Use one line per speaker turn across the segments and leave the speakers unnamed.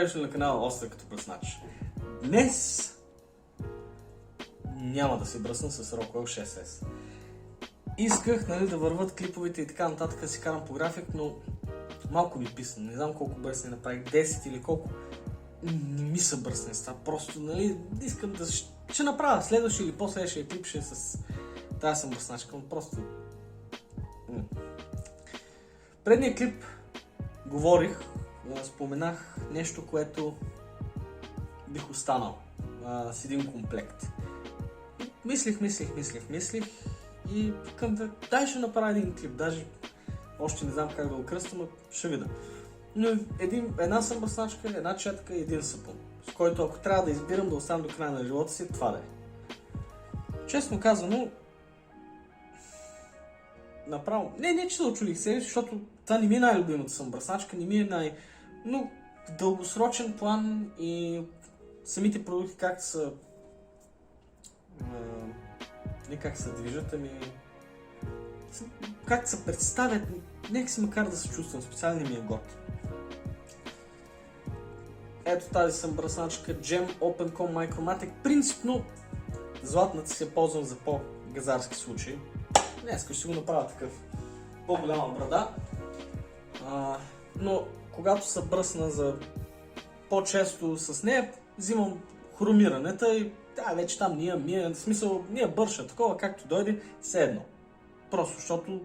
добре дошли на канала Остър като бръснач. Днес няма да се бръсна с Rockwell 6S. Исках да върват клиповете и така нататък, да си карам по график, но малко ми писна. Не знам колко бръсни направих, 10 или колко. Не ми са бръсни с това. Просто искам да ще направя следващия или последващия клип ще е с тази съм бръсначка, но просто... Предния клип говорих, споменах нещо, което бих останал с един комплект. Мислих и към дай ще направя един клип, даже още не знам как да го кръста, но ще видя. Но една съм бръсначка, една четка и един сапун, с който ако трябва да избирам да остана до края на живота си, това да е. Честно казано, направо, не че да очудих себе, защото това не ми е най-любимата съм бръсначка, не ми е но в дългосрочен план и самите продукти как са не как се движат, ами как се представят, нека си макар да се чувствам, специално ми е готин. Ето тази съм бръсначка Gem OpenCom Micromatic. Принципно златната си я ползвам за по-газарски случаи. Днес ще си го направя такъв по-голяма брада. Но когато се бръсна за по-често с нея, взимам хромираната и вече там в смисъл ние бърша такова, както дойде, все едно. Просто защото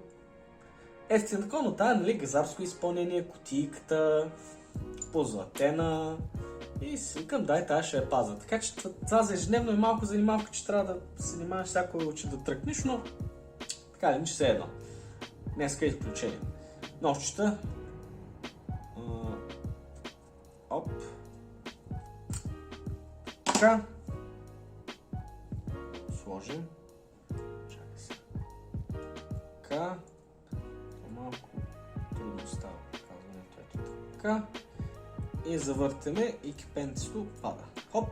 ефтина такова, но тая, газарско изпълнение, кутийката, позлатена и си викам, дай тая ще я пазя. Така че това за ежедневно е малко занимавка, че трябва да се занимаваш всяко очи да тръкнеш, но така ли, че все едно. Днеска е изключение. Нощчета. Оп. Така. Сложим. Чакай се. Така. Малко трудно става казването. Ето така. И завъртаме и кипенцето пада. Хоп.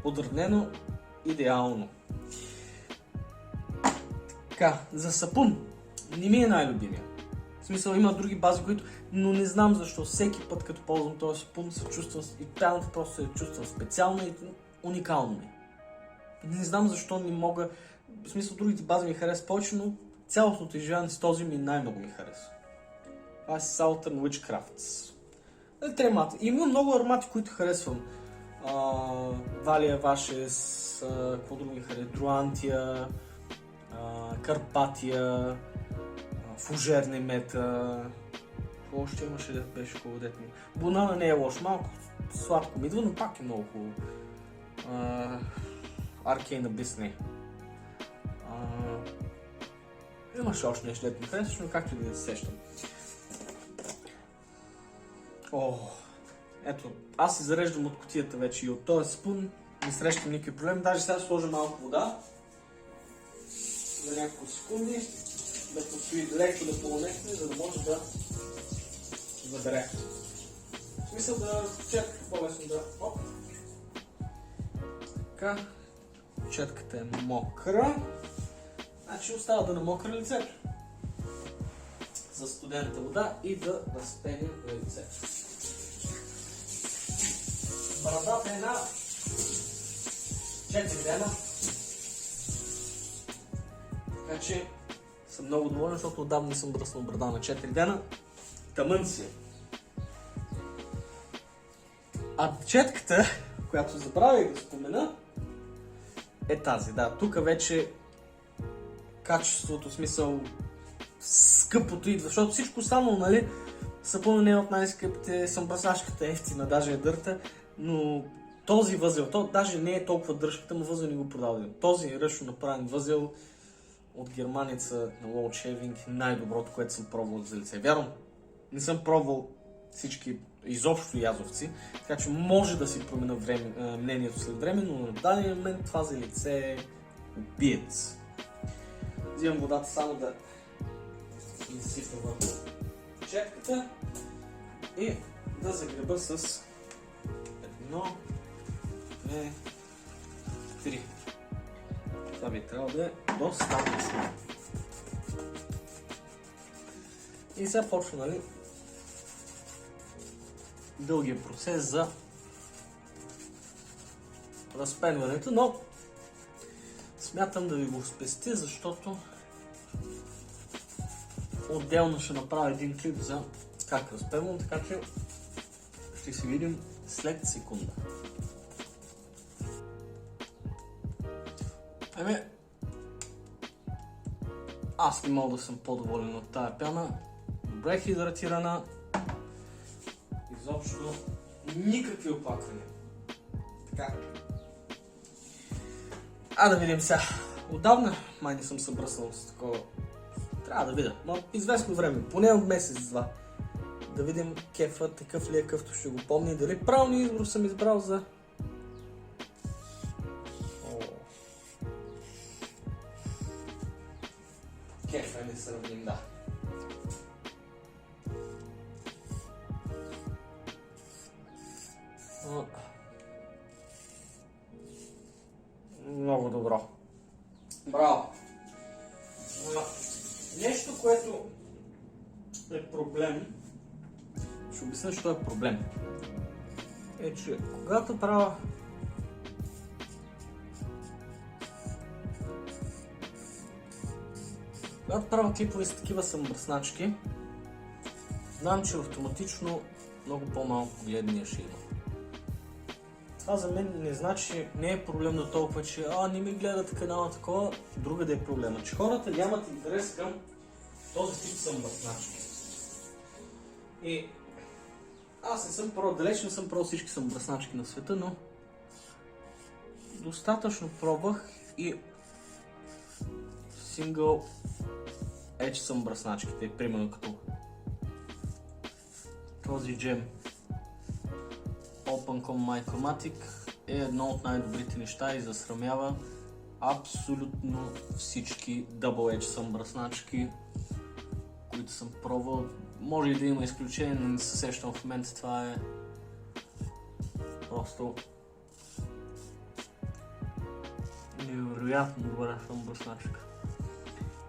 Подравнено идеално. Така, за сапун не ми е най-любимия. В смисъл има други бази, които, но не знам защо всеки път като ползвам този сапун се чувствам и тайното просто се чувствам специално и уникално ми. Не знам защо не мога, в смисъл другите бази ми харесват повече, но цялостното изживяване с този ми най-много ми харесва. Това е Southern Witchcrafts. Тремата. Има много аромати, които харесвам. Валия Вашес, какво друго ми харесва, Друантия, Карпатия, Фужерне мета. Какво още имаше да беше хубаво дете ми? Бунана не е лош, малко сладко ми идва, но пак е много хубаво. Arcane Abyss не. Имаше още нещо дете ми харесваш, но както и да се сещам. Ето, аз се зареждам от кутията вече и от този спун. Не срещам никакви проблеми. Даже сега сложа малко вода. За няколко секунди. Да постои леко да полунехне, за да може да забере. В смисъл да четката по-лесно да... Оп. Така. Четката е мокра. Значи остава да намокра лицето. За студената вода и да разтегнем лицето. Брадата е на 4 дена. Така че съм много доволен, защото отдавна не съм бръснал брада на 4 дена. Тъмън си. А четката, която забравих да спомена, е тази. Да, тук вече качеството, смисъл скъпото идва, защото всичко останало, сапуна не е от най-скъпите, самбръсачката е ефтина, даже е дърта, но този възел, то даже не е толкова дръжката, но възел не го продава. Този ръчно направен възел от германица на Low Shaving най-доброто, което съм пробвал за лице. Вярвам, не съм пробвал всички изобщо язовци, така че може да си променя мнението след време, но на даден момент това за лице е убиец. Взимам водата само да изсипа върху четката и да загреба с 1, 2, 3. Това би трябвало да е достатъчно. И сега почва, дългия процес за разпенването, но смятам да ви го спестя, защото отделно ще направя един клип за как разпенвам, така че ще се видим след секунда. Аз не мога да съм по-доволен от тая пяна. Добре хидратирана. Изобщо никакви оплаквания. Така. Да видим сега. Отдавна май не съм се бръснал с такова. Трябва да видя. Но известно време. Поне от месец-два. Да видим кефа такъв ли е, какъвто ще го помни. Дали правилния избор съм избрал за... Кефа е несравним, да. Много добро. Браво! Нещо, което е проблем, ще обясня, що е проблем. Е, че когато правя клипове с такива съмбръсначки, знам, че автоматично много по-малко гледания ще има. Това за мен не значи, не е проблем до толкова, че не ми гледат канала такова, друга да е проблема, че хората нямат интерес към този тип съмбръсначки. И аз не съм далеч не съм пробвал всички съмбръсначки на света, но достатъчно пробвах и Single Edge съмбръсначките, примерно като този джем Opencom Micromatic е едно от най-добрите неща и засрамява абсолютно всички Double Edge съмбръсначки, които съм пробвал. Може и да има изключение, но не се сещам в момента. Това е просто невероятно добра съмбръсначка.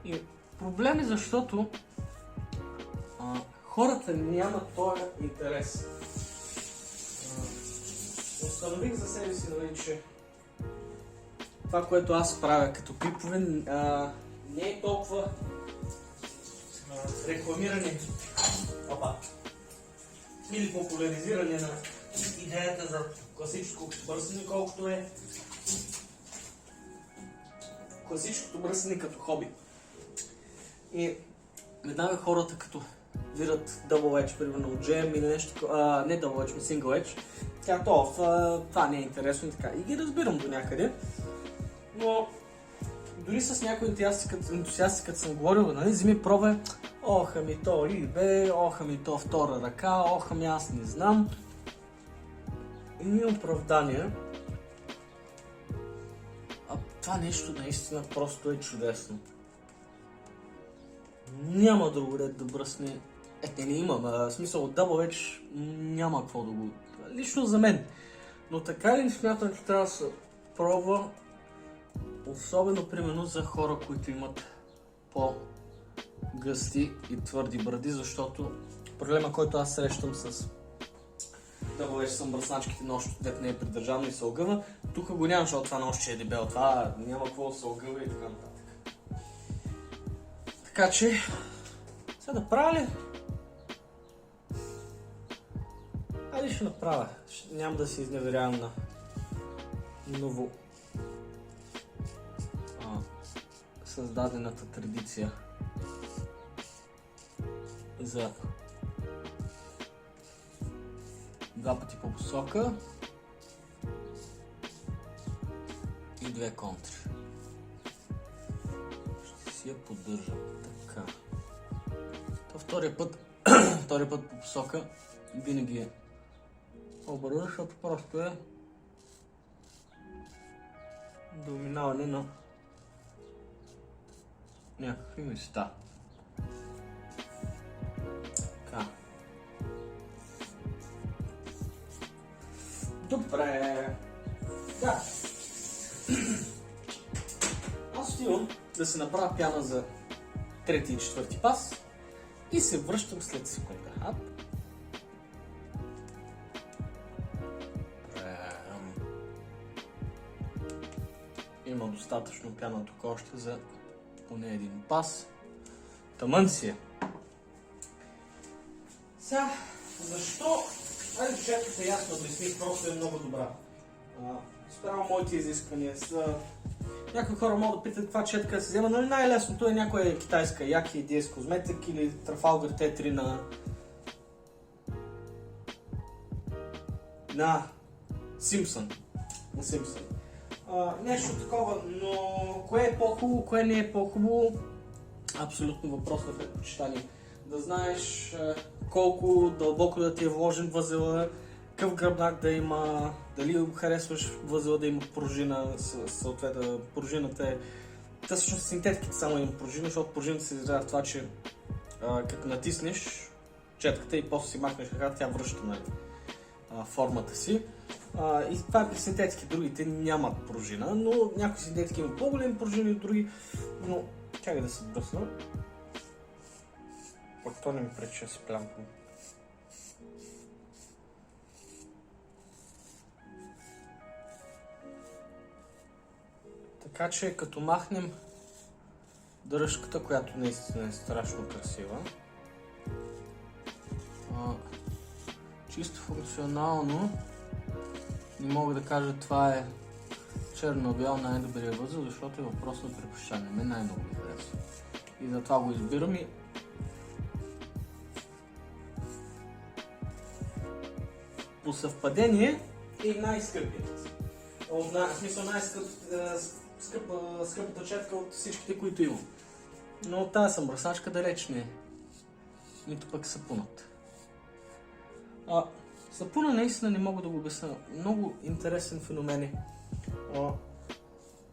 И проблем е, защото хората нямат този интерес. Установих за себе си, че това, което аз правя като клипове, не е толкова рекламиране или популяризиране на идеята за класическо бърсене, колкото е класическото бърсене като хоби. И веднага хората, като видят Double Edge, примерно от GM или нещо такова, не Double Edge, но Single Edge, това не е интересно и така. И ги разбирам до някъде, но дори с някои ентусиасти, като съм говорил, вземи пробвай, ами то eBay, ами то втора ръка, ами аз не знам. И ми оправдания. Това нещо наистина просто е чудесно. Няма друго ред да бръсне. Не имам. В смисъл от Double Edge няма какво да го... Лично за мен. Но така ли не смятам, че трябва да се пробва, особено примерно за хора, които имат по-гъсти и твърди бради, защото проблема, който аз срещам с Double Edge съмбръсначките, нощото, дето не е придържано и се огъва, тук го няма, защото това нощче е дебел, това няма какво да се огъва и така нататък. Така че, сега да правя ли? Айде ще направя. Няма да се изневерявам на ново създадената традиция за 2 пъти по посока и 2 контри. Ще си я поддържам така. Втория път по посока винаги е по-бързо, защото просто е доминаване на някакви места. Така. Добре. Да. Аз отивам да се направя пяна за 3 и 4 пас и се връщам след секунда. Има достатъчно пяна тук още за поне един пас. Тъмън си е. Сега, защо? Айде, четката е ясно обясних, просто е много добра. Спрямо моите изисквания. Някои хора могат да питат каква четка се взема, но най-лесното е някоя китайска Яки DS Cosmetic или Trafalgar T3 на Simpson. Нещо такова, но кое е по-хубаво, кое не е по-хубаво, абсолютно въпрос на предпочитание. Да знаеш колко дълбоко да ти е вложен възела, какъв гръбнак да има, дали харесваш възела да има пружина, съответно пружината е... Та всъщност синтетиките само има пружина, защото пружината се изразява в това, че като натиснеш четката и после си махнеш ръката, тя връща формата си. И това е при синтетики, другите нямат пружина, но някои синтетики имат по-големи пружини от други, но чакай да се бръсна. Пък то не ми пречи да се плямпам. Така че като махнем дръжката, която наистина е страшно красива, чисто функционално не мога да кажа това е черно-бял най-добрия възел, защото е въпрос на предпочитание. Мен най-много ми харесва. И затова го избирам и по съвпадение е най-скъпият. В смисъл най-скъпата четка от всичките, които имам. Но тази съмбръсачка далеч не е. Нито пък сапунът. Сапуна наистина не мога да го обясня. Много интересен феномен е.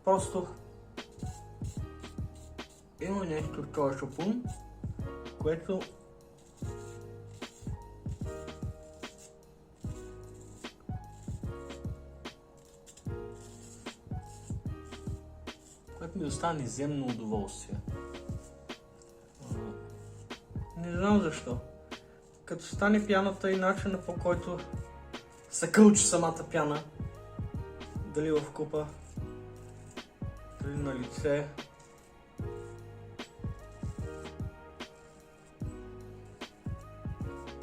Просто има нещо в този сапун, което ми остава неземно удоволствие. Не знам защо. Като стане пяната и начина, по който се кълчи самата пяна, дали в купа, дали на лице.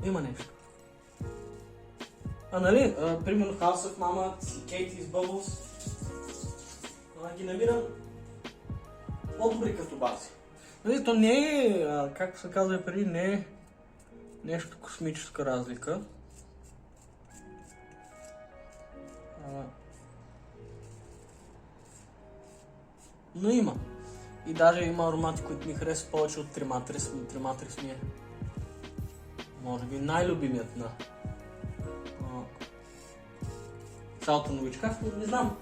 Има нещо. Нали, примерно House of Mama, Katie's Bubbles, ги намирам по-добри като бази. Нали, то не е, както се казва преди, не е нещо космическа разлика. Но има. И даже има аромати, които ми харесват повече от Триматрис. Триматрис ми е може би най-любимият на цялата новичка. Не знам.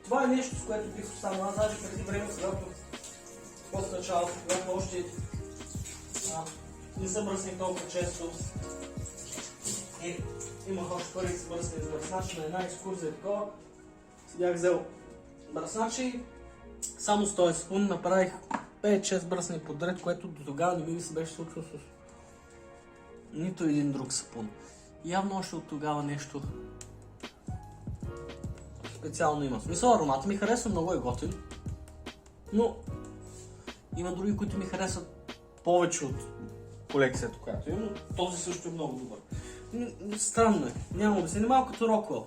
Това е нещо, с което бих останал. Аз даже преди време, когато после началото, когато още не се бръсних толкова често. Имах още първи да се бръсне с бръснач на една екскурзия такова. Бях взел бръсначи, само с този спун направих 5-6 бръсни подред, което до тогава не ми се беше случило с нито един друг сапун. Явно още от тогава нещо специално има. В смисъл, аромата ми харесва, много е готин, но има други, които ми харесват повече от колекцията, която имам, но този също е много добър. Странно е, няма да се, не малко като Rockwell.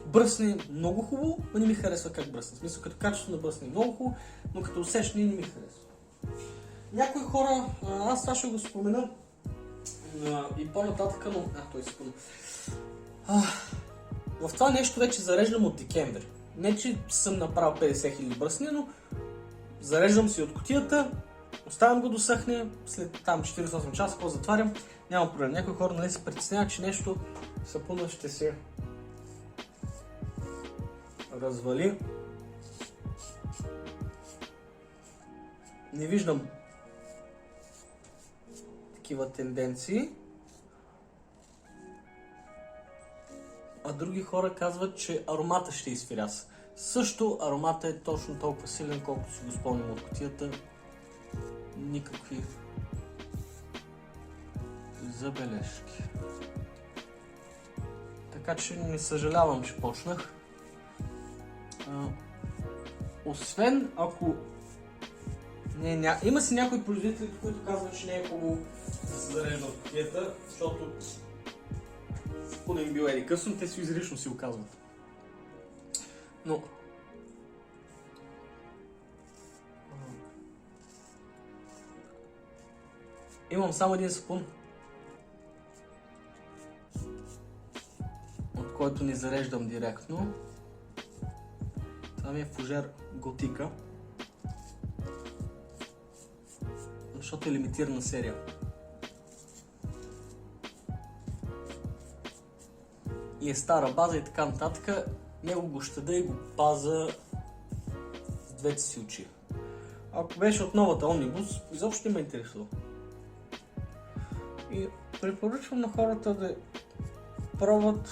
Бръсне много хубаво, но не ми харесва как бръсне. В смисъл, като качество на бръсне много хубаво, но като усещане не ми харесва. Някои хора, аз това ще го спомена и по-нататък, но... той спомена. В това нещо вече зареждам от декември. Не, че съм направил 50 000 бръсни, но зареждам си от кутията, оставям го да съхне, след там 48 часа, после затварям, няма проблем. Някои хора нали се притесняват, че нещо сапуна ще се развали. Не виждам такива тенденции. А други хора казват, че аромата ще изфиряса. Също аромата е точно толкова силен, колкото си го спомням от кутията. Никакви забележки. Така че не съжалявам, че почнах. Освен ако... Има си някои производители, които казват, че не е хубаво да се зарежда от кутията, защото поне им бил еди късно, те си изрично си го казват. Но... Имам само един спун, от който не зареждам директно. Това ми е Fougère Gothica, защото е лимитирана серия. И е стара база и така нататък. Него го щада и го паза с двете си очи. Ако беше от новата Omnibus, изобщо не ме интересува. И препоръчвам на хората да пробват,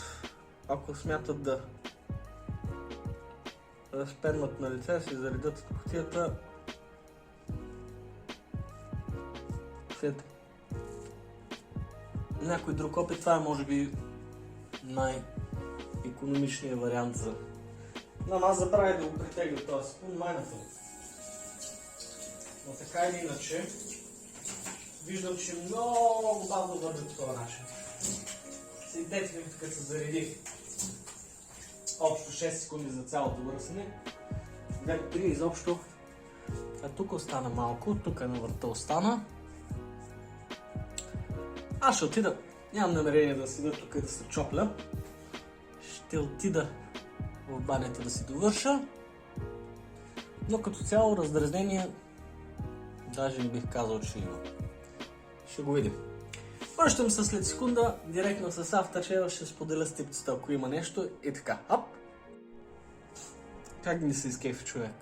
ако смятат да разпенват на лице, да си заредят от кутията след някой друг опит. Това е може би най-икономичният вариант за... Но аз забравя да го притегля този спун, майната. Но така или иначе, виждам, че много бавно върви по този начин. Следете ми, като се зареди общо 6 секунди за цялото върсене. 2-3 изобщо. А тук остана малко, тук на върта остана. Аз ще отида, нямам намерение да седя тук и да се чопля. Ще отида в банята да си довърша. Но като цяло раздразнение, даже не бих казал, че има. Ще го видим. Връщам се след секунда, директно с Aftershave ще споделя с типцата, ако има нещо и така. Ап! Как ми се изкефи човек?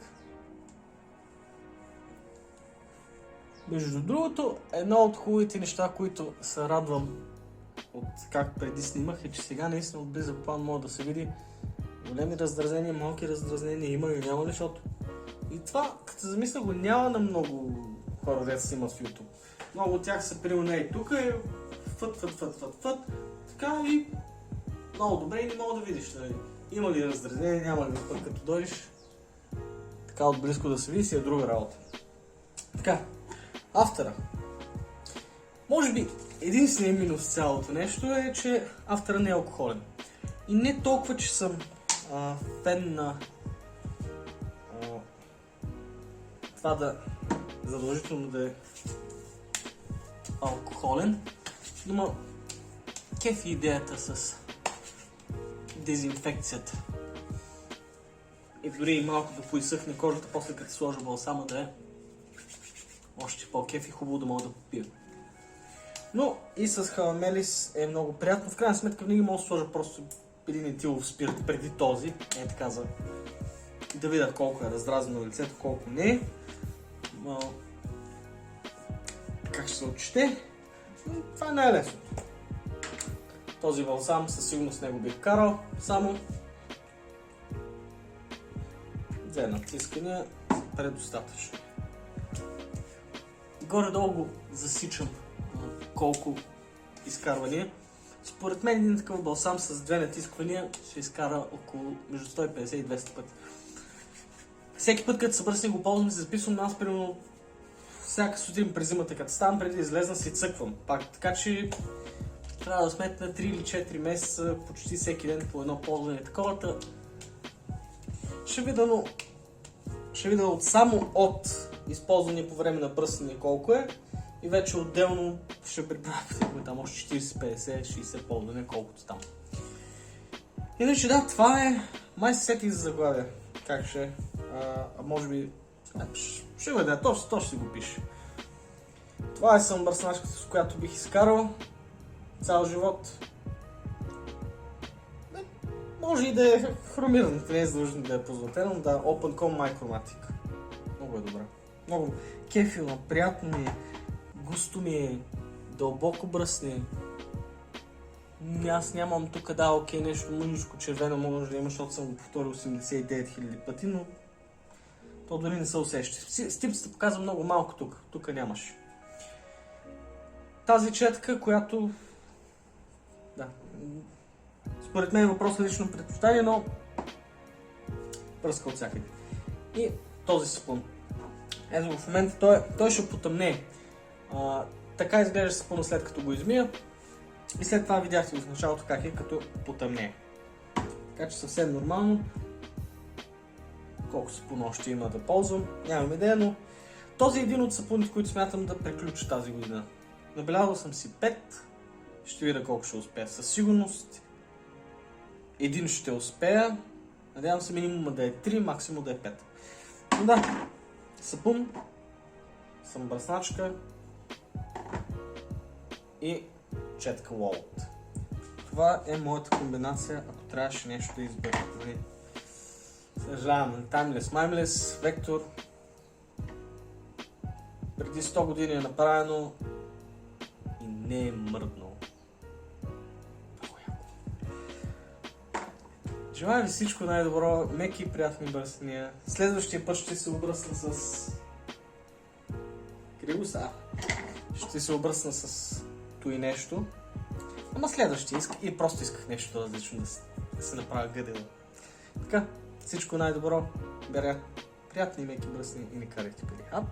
Между другото, едно от хубавите неща, които се радвам от как преди снимах, е, че сега наистина от близък план мога да се види големи раздразнения, малки раздразнения, има или няма ли, защото и това, като се замисля, го няма на много хора, де снимат в YouTube. Много от тях са прилнеи тук и фът, така и много добре и не мога да видиш, нали? Има ли раздразнение, няма ли, пък като дойдеш така отблизко да се види, си е друга работа. Така, автора. Може би единственият минус в цялото нещо е, че автора не е алкохолен. И не толкова, че съм фен на това да задължително да е алкохолен, но кефи идеята с дезинфекцията. И дори и малко да поизсъхне кожата, после като сложа балсама да е още по-кефи, хубаво да мога да попия. Но и с халамелис е много приятно. В крайна сметка винаги мога да сложа просто един етилов спирт преди този. Е така за да видя колко е раздразнено лицето, колко не е. Как ще се отчете? Това не е лесно. Този балсам със сигурност него бих карал само. Две натискания предостатъчно. Горе-долу го засичам колко изкарвания. Според мен един такъв балсам с две натисквания ще изкара около между 150 и 200 пъти. Всеки път, като се бръсне го ползвам и се записвам, аз примерно всяка сутрин през зимата, като ставам преди да излезна, си цъквам пак. Така че трябва да сметна 3 или 4 месеца, почти всеки ден по едно ползване таковата. Ще видя само от използване по време на бръсване колко е и вече отделно ще приправя там още 40, 50, 60 ползване, колкото там. Иначе да, това е май се сетих за заглавие. Как ще може би ще бъде, то ще си го пише. Това е самобърсначката, с която бих изкарал цял живот. Може и да е хромиран, не е задължително да е позлатено, да, OpenCom MyChromatic. Много е добра. Много кефилно, приятно ми е, густо ми е, дълбоко бръсне. Аз нямам тук окей, нещо мъничко червено може да има, защото съм го повторил 89 000 пъти, но то дори не се усеща. Стипцата показва много малко тук, тук нямаш. Тази четка, която да, според мен е въпрос на лично предпочитание, но пръска от всякъде. И този сапун. Ето в момента той ще потъмне. Така изглежда сапуна след като го измия. И след това видяхте в началото как е като потъмне. Така че съвсем нормално. Колко сапуна още има да ползвам, нямам идея, но този е един от сапуните, които смятам да приключа тази година. Набелязал съм си 5. Ще видя колко ще успея. Със сигурност един ще успея. Надявам се минимум да е 3, максимум да е 5. Но да, сапун, самобръсначка и четка Wallet. Това е моята комбинация, ако трябваше нещо да избера. Съжалявам, Timeless, Mimeless, Vector. Преди 100 години е направено и не е мръднало. Желая ви всичко най-добро, меки и приятни бръснения. Следващия път ще се обръсна с... Криво са. Ще се обръсна с той нещо. Ама следващия и просто исках нещо различно да се направя гъдело. Така, всичко най-добро, приятни меки бръсни и не карайте пили. Ап!